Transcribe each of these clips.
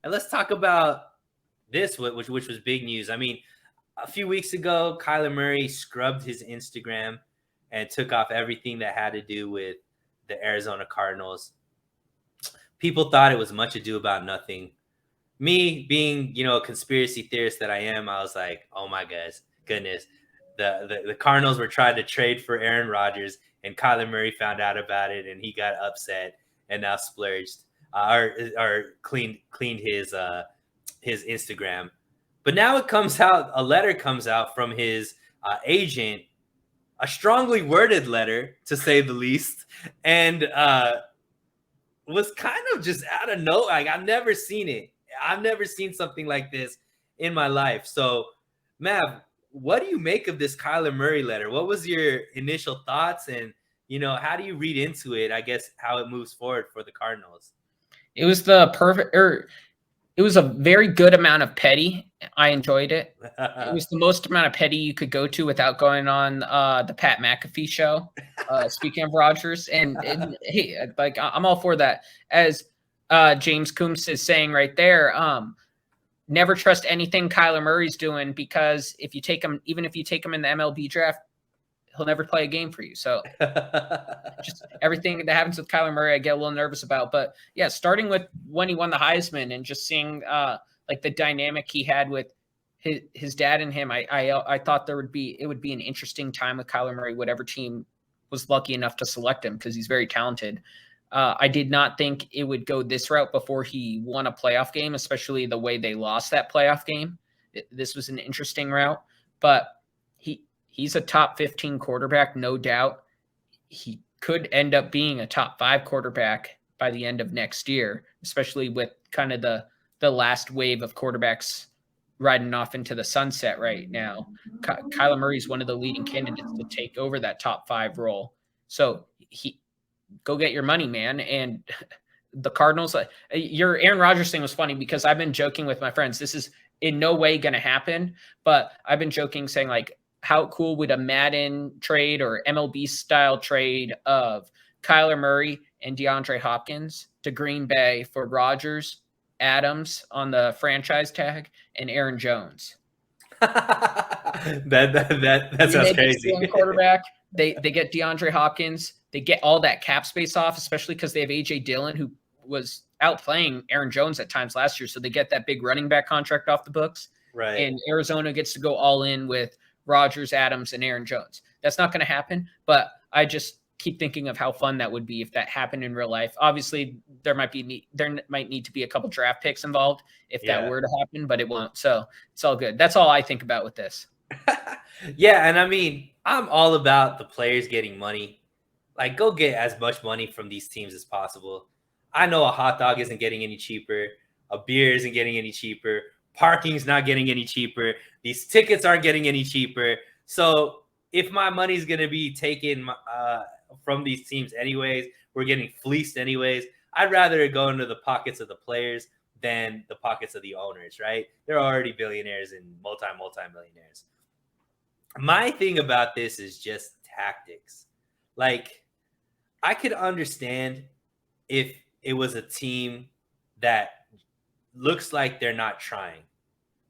And let's talk about this, which was big news. I mean, a few weeks ago, Kyler Murray scrubbed his Instagram and took off everything that had to do with the Arizona Cardinals. People thought it was much ado about nothing. Me being, a conspiracy theorist that I am, I was like, oh my goodness. The Cardinals were trying to trade for Aaron Rodgers, and Kyler Murray found out about it, and he got upset and now splurged or cleaned his Instagram. But now it comes out, a letter comes out from his agent, a strongly worded letter, to say the least, and was kind of just out of nowhere. Like, I've never seen it. I've never seen something like this in my life. So, Mav, what do you make of this Kyler Murray letter? What was your initial thoughts? And, how do you read into it, I guess, how it moves forward for the Cardinals? It was it was a very good amount of petty. I enjoyed it. It was the most amount of petty you could go to without going on the Pat McAfee show. Speaking of Rodgers, and hey, like, I'm all for that. As James Coombs is saying right there, never trust anything Kyler Murray's doing, because if you take him, even if you take him in the MLB draft, he'll never play a game for you. So just everything that happens with Kyler Murray, I get a little nervous about. But yeah, starting with when he won the Heisman and just seeing like the dynamic he had with his dad and him, I thought it would be an interesting time with Kyler Murray, whatever team was lucky enough to select him, because he's very talented. I did not think it would go this route before he won a playoff game, especially the way they lost that playoff game. This was an interesting route, but he's a top 15 quarterback, no doubt. He could end up being a top 5 quarterback by the end of next year, especially with kind of the last wave of quarterbacks riding off into the sunset right now. Kyler Murray is one of the leading candidates to take over that top 5 role. So go get your money, man. And the Cardinals, your Aaron Rodgers thing was funny, because I've been joking with my friends, this is in no way going to happen, but I've been joking, saying, like, how cool would a Madden trade or MLB style trade of Kyler Murray and DeAndre Hopkins to Green Bay for Rodgers, Adams on the franchise tag, and Aaron Jones? that sounds crazy. Quarterback. They get DeAndre Hopkins. They get all that cap space off, especially because they have A.J. Dillon, who was outplaying Aaron Jones at times last year. So they get that big running back contract off the books. Right. And Arizona gets to go all in with Rodgers, Adams, and Aaron Jones. That's not going to happen, but I just keep thinking of how fun that would be if that happened in real life. Obviously, there might need to be a couple draft picks involved if that were to happen, but it won't. So it's all good. That's all I think about with this. Yeah, and I mean, I'm all about the players getting money. Like, go get as much money from these teams as possible. I know a hot dog isn't getting any cheaper. A beer isn't getting any cheaper. Parking's not getting any cheaper. These tickets aren't getting any cheaper. So if my money's going to be taken from these teams anyways, we're getting fleeced anyways, I'd rather it go into the pockets of the players than the pockets of the owners, right? They're already billionaires and multi-millionaires. My thing about this is just tactics. Like, I could understand if it was a team that looks like they're not trying,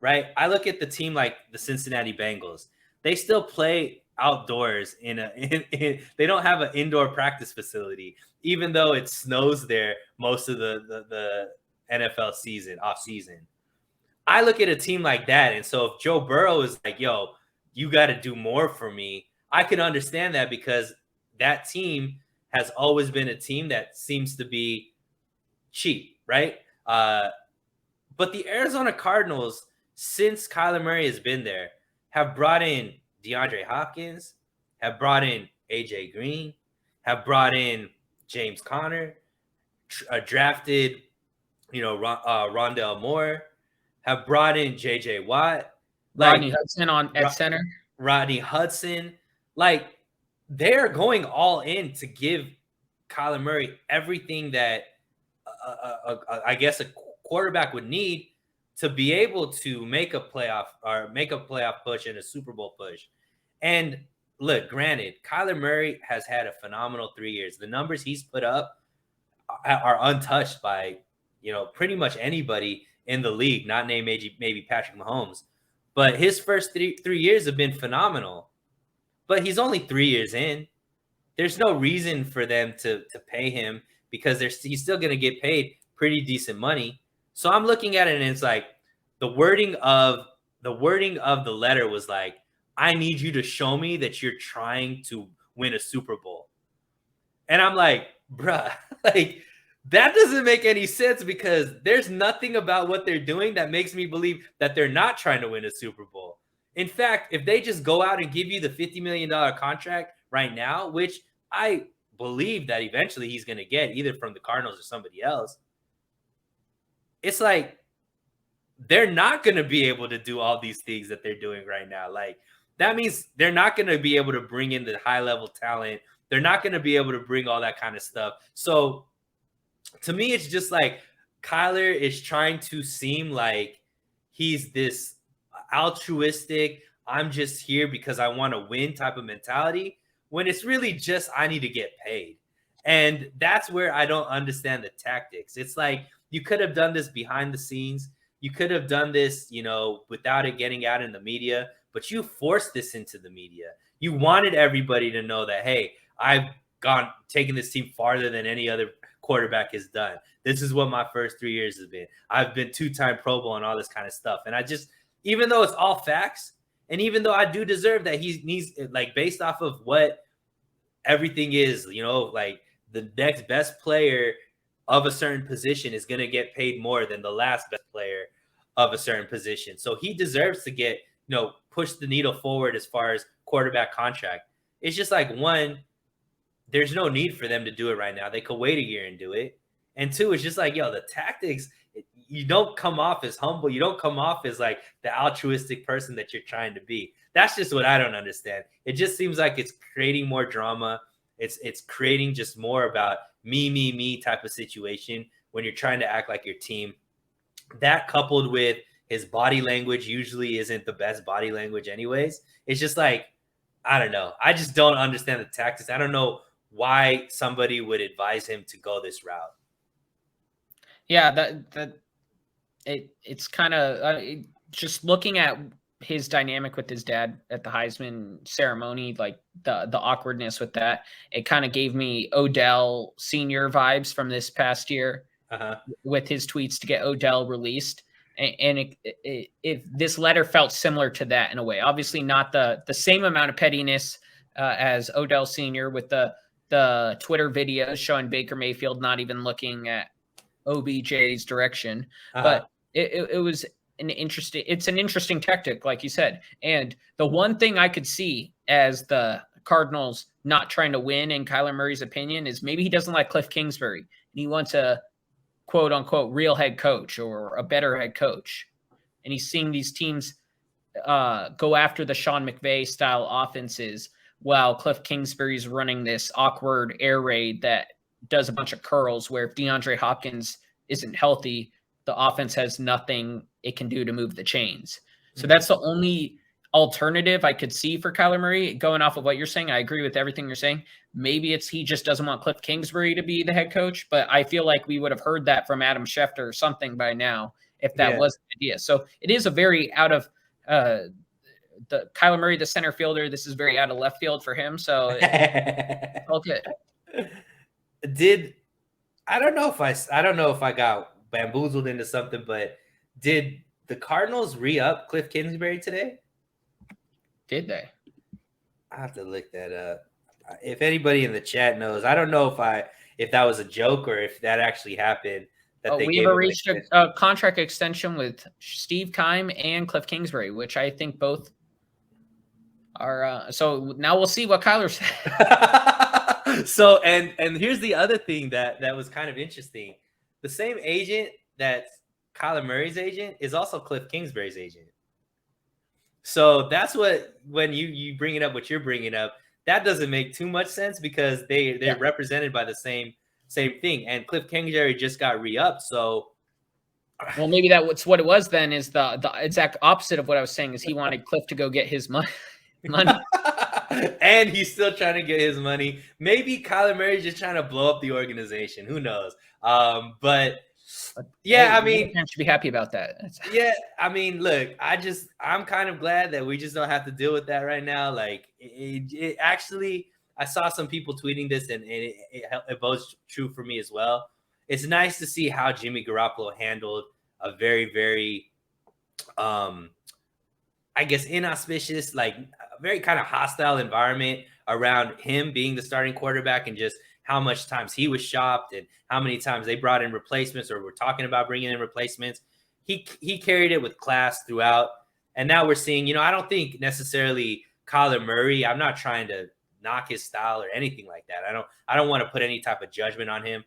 right? I look at the team like the Cincinnati Bengals. They still play outdoors they don't have an indoor practice facility, even though it snows there most of the NFL season, off season. I look at a team like that, and so if Joe Burrow is like, yo, you got to do more for me, I can understand that, because that team has always been a team that seems to be cheap, right? But the Arizona Cardinals, since Kyler Murray has been there, have brought in DeAndre Hopkins, have brought in AJ Green, have brought in James Conner, drafted, Rondale Moore, have brought in JJ Watt, Rodney Hudson at center. Rodney Hudson, like, they're going all in to give Kyler Murray everything that I guess a quarterback would need to be able to make a playoff push and a Super Bowl push. And look, granted, Kyler Murray has had a phenomenal 3 years. The numbers he's put up are untouched by, pretty much anybody in the league, not named maybe Patrick Mahomes. But his first three years have been phenomenal. But he's only 3 years in. There's no reason for them to pay him because he's still going to get paid pretty decent money. So I'm looking at it and it's like the wording of the letter was like, I need you to show me that you're trying to win a Super Bowl. And I'm like, bruh, like that doesn't make any sense because there's nothing about what they're doing that makes me believe that they're not trying to win a Super Bowl. In fact, if they just go out and give you the $50 million contract right now, which I believe that eventually he's going to get either from the Cardinals or somebody else, it's like they're not going to be able to do all these things that they're doing right now. Like that means they're not going to be able to bring in the high level talent. They're not going to be able to bring all that kind of stuff. So to me, it's just like Kyler is trying to seem like he's this altruistic, I'm just here because I want to win type of mentality, when it's really just I need to get paid. And that's where I don't understand the tactics. It's like you could have done this behind the scenes. You could have done this, without it getting out in the media, but you forced this into the media. You wanted everybody to know that, hey, I've taken this team farther than any other quarterback has done. This is what my first 3 years has been. I've been 2-time Pro Bowl and all this kind of stuff. And I just, even though it's all facts, and even though I do deserve that he needs, like, based off of what everything is, like the next best player of a certain position is going to get paid more than the last best player of a certain position. So he deserves to get, push the needle forward as far as quarterback contract. It's just like, one, there's no need for them to do it right now. They could wait a year and do it. And two, it's just like, the tactics, you don't come off as humble. You don't come off as like the altruistic person that you're trying to be. That's just what I don't understand. It just seems like it's creating more drama. It's creating just more about me type of situation when you're trying to act like your team. That coupled with his body language usually isn't the best body language anyways. It's just like, I don't know. I just don't understand the tactics. I don't know why somebody would advise him to go this route. Yeah, it's kind of just looking at his dynamic with his dad at the Heisman ceremony, like the awkwardness with that. It kind of gave me Odell Senior vibes from this past year with his tweets to get Odell released. And if this letter felt similar to that in a way, obviously not the same amount of pettiness as Odell Senior with the Twitter videos showing Baker Mayfield not even looking at OBJ's direction, but it was an interesting tactic, like you said. And the one thing I could see as the Cardinals not trying to win, in Kyler Murray's opinion, is maybe he doesn't like Cliff Kingsbury and he wants a quote unquote real head coach or a better head coach. And he's seeing these teams go after the Sean McVay style offenses while Cliff Kingsbury's running this awkward air raid that does a bunch of curls, where if DeAndre Hopkins isn't healthy, the offense has nothing it can do to move the chains. So that's the only alternative I could see for Kyler Murray. Going off of what you're saying, I agree with everything you're saying. Maybe he just doesn't want Cliff Kingsbury to be the head coach, but I feel like we would have heard that from Adam Schefter or something by now if that was the idea. So it is a very out of the Kyler Murray, the center fielder. This is very out of left field for him. So okay. I don't know if I got bamboozled into something, but did the Cardinals re-up Cliff Kingsbury today? Did they? I have to look that up. If anybody in the chat knows, I don't know if that was a joke or if that actually happened. We've reached a contract extension with Steve Keim and Cliff Kingsbury, which I think both are. So now we'll see what Kyler said. So and here's the other thing that was kind of interesting. The same agent that's Kyler Murray's agent is also Cliff Kingsbury's agent. So that's when you bring it up, what you're bringing up, that doesn't make too much sense because they're represented by the same thing. And Cliff Kingsbury just got re-upped. So, well, maybe that's what it was then, is the exact opposite of what I was saying, is he wanted Cliff to go get his money. And he's still trying to get his money. Maybe Kyler Murray's just trying to blow up the organization. Who knows? But Yeah, Hey, I mean, fans should be happy about that. yeah, I mean, look, I'm kind of glad that we just don't have to deal with that right now. Like, it actually, I saw some people tweeting this, and it bodes true for me as well. It's nice to see how Jimmy Garoppolo handled a very, very, um, I guess, inauspicious, like a very kind of hostile environment around him being the starting quarterback, and just how much times he was shopped and how many times they brought in replacements or were talking about bringing in replacements. He carried it with class throughout. And now we're seeing, I don't think necessarily Kyler Murray, I'm not trying to knock his style or anything like that. I don't want to put any type of judgment on him.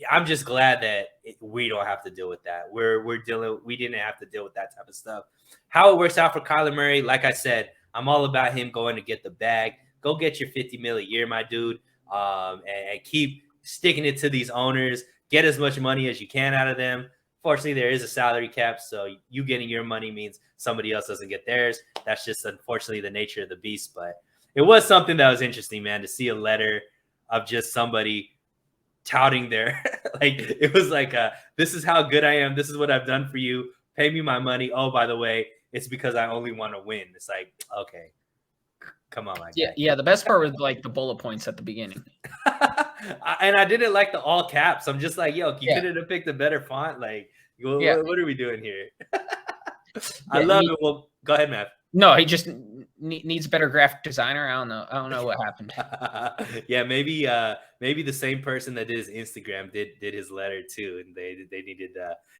I'm just glad that we don't have to deal with that. We didn't have to deal with that type of stuff. How it works out for Kyler Murray, like I said, I'm all about him going to get the bag. Go get your 50 mil a year, my dude, and keep sticking it to these owners. Get as much money as you can out of them. Fortunately, there is a salary cap, so you getting your money means somebody else doesn't get theirs. That's just unfortunately the nature of the beast. But it was something that was interesting, man, to see a letter of just somebody touting their like, it was like, this is how good I am. This is what I've done for you. Pay me my money. Oh, by the way, it's because I only want to win. It's like, okay, come on, my guy. Yeah. The best part was like the bullet points at the beginning. And I didn't like the all caps. I'm just like, yo, you couldn't have picked a better font. Like, what are we doing here? I love it. Well, go ahead, Matt. No, he just needs a better graphic designer. I don't know what happened. Yeah, maybe the same person that did his Instagram did his letter too, and they needed